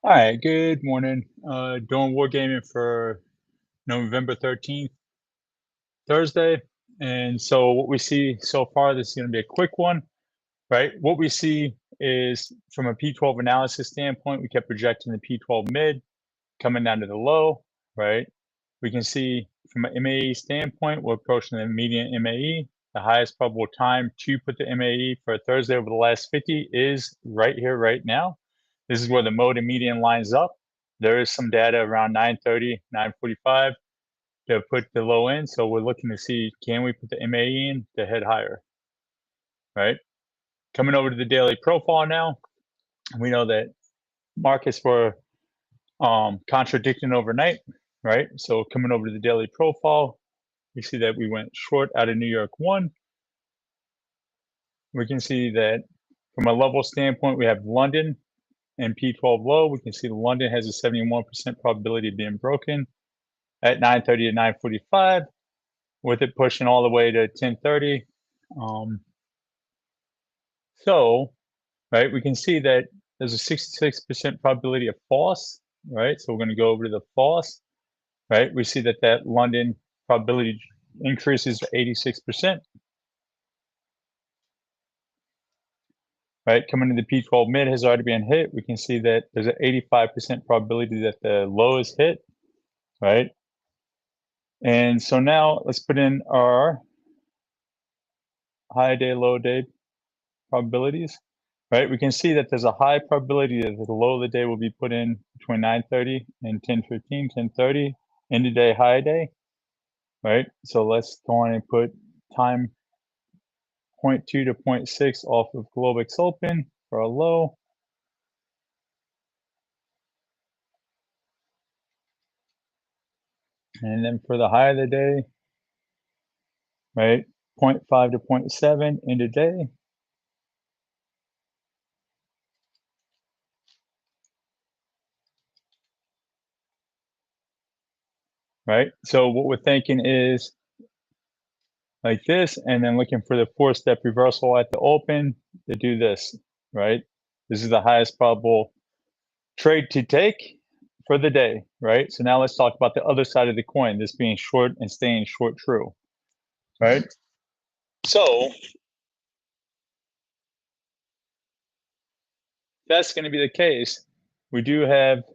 All right, good morning. Doing wargaming for November 13th, Thursday. And so what we see so far, this is going to be a quick one, right? What we see is from a P12 analysis standpoint, we kept projecting the P12 mid coming down to the low, right? We can see from an MAE standpoint, we're approaching the median MAE. The highest probable time to put the MAE for a Thursday over the last 50 is right here, right now. This is where the mode and median lines up. There is some data around 9:30, 9:45 to put the low in. So we're looking to see, can we put the MAE in to head higher, right? Coming over to the daily profile now, we know that markets were contradicting overnight, right? So coming over to the daily profile, we see that we went short out of New York 1. We can see that from a level standpoint, we have London and P12 low. We can see London has a 71% probability of being broken at 9:30 to 9:45, with it pushing all the way to 10:30. So, right, we can see that there's a 66% probability of false, right? So we're going to go over to the false, right? We see that London probability increases to 86%. Right, coming to the P12 mid has already been hit. We can see that there's an 85% probability that the low is hit, right? And so now let's put in our high day, low day probabilities, right? We can see that there's a high probability that the low of the day will be put in between 9:30 and 10:15, 10:30, end of day, high day, right? So let's go on and put time 0.2 to 0.6 off of Globix Open for a low. And then for the high of the day, right, 0.5 to 0.7 end of day. Right, so what we're thinking is like this, and then looking for the 4-step reversal at the open to do this, right? This is the highest probable trade to take for the day, right? So now let's talk about the other side of the coin, this being short and staying short true, right? So that's going to be the case. We do have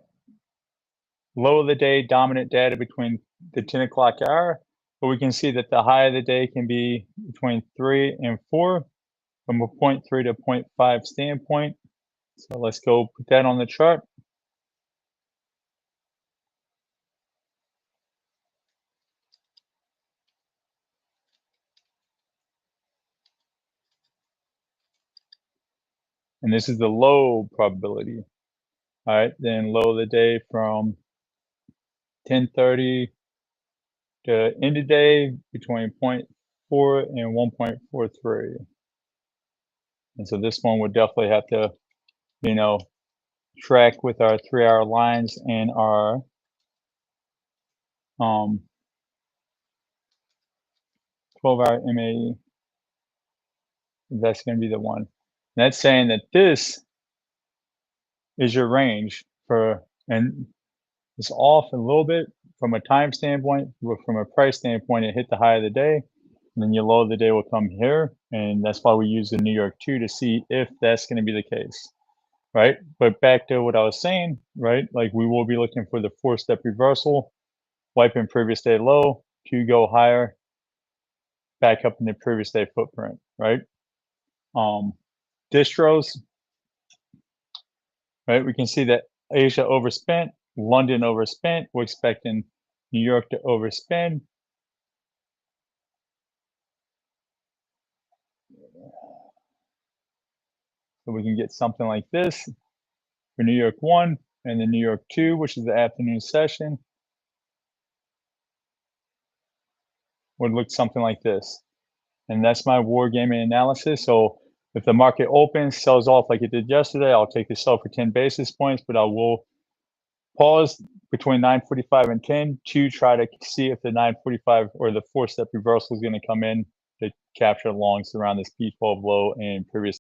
low of the day dominant data between the 10 o'clock hour, but we can see that the high of the day can be between 3 and 4 from a 0.3 to 0.5 standpoint. So let's go put that on the chart. And this is the low probability. All right, then low of the day from 10:30 to end of day between 0.4 and 1.43. And so this one would definitely have to, track with our 3-hour lines and our 12-hour MAE. That's going to be the one. And that's saying that this is your range for, and it's off a little bit from a time standpoint, but from a price standpoint, it hit the high of the day, and then your low of the day will come here, and that's why we use the New York 2 to see if that's going to be the case, right? But back to what I was saying, right? Like we will be looking for the 4-step reversal, wiping previous day low to go higher, back up in the previous day footprint, right? Distros, right? We can see that Asia overspent, London overspent. We're expecting New York to overspend. So we can get something like this for New York 1 and the New York 2, which is the afternoon session. Would look something like this. And that's my wargaming analysis. So if the market opens, sells off like it did yesterday, I'll take the sell for 10 basis points, but I will pause between 9:45 and 10 to try to see if the 9:45 or the 4-step reversal is going to come in to capture longs around this P12 low and previous